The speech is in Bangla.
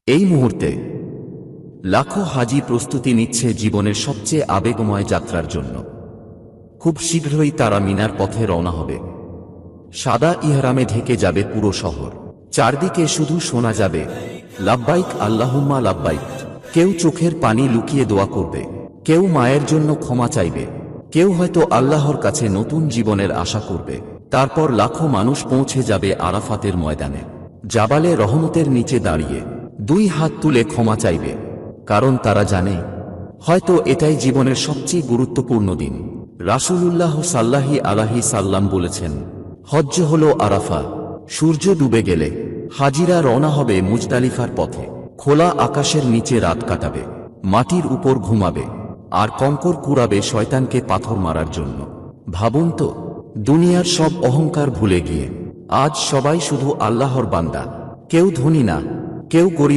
এই মুহূর্তে লাখো হাজি প্রস্তুতি নিচ্ছে জীবনের সবচেয়ে আবেগময় যাত্রার জন্য। খুব শীঘ্রই তারা মিনার পথে রওনা হবে। সাদা ইহরামে ঢেকে যাবে পুরো শহর। চারদিকে শুধু শোনা যাবে লাব্বাইক আল্লাহুম্মা লাব্বাইক। কেউ চোখের পানি লুকিয়ে দোয়া করবে, কেউ মায়ের জন্য ক্ষমা চাইবে, কেউ হয়তো আল্লাহর কাছে নতুন জীবনের আশা করবে। তারপর লাখো মানুষ পৌঁছে যাবে আরাফাতের ময়দানে। জাবালে রহমতের নিচে দাঁড়িয়ে দুই হাত তুলে ক্ষমা চাইবে, কারণ তারা জানে হয়তো এটাই জীবনের সবচেয়ে গুরুত্বপূর্ণ দিন। রাসূলুল্লাহ সাল্লাল্লাহু আলাইহি সাল্লাম বলেছেন, হজ্জ হলো আরাফা। সূর্য ডুবে গেলে হাজিরা রওনা হবে মুজদালিফার পথে। খোলা আকাশের নিচে রাত কাটাবে, মাটির উপর ঘুমাবে, আর কঙ্কর কুড়াবে শয়তানকে পাথর মারার জন্য। ভাবুন তো, দুনিয়ার সব অহংকার ভুলে গিয়ে আজ সবাই শুধু আল্লাহর বান্দা। কেউ ধনী না, কেউ গরিব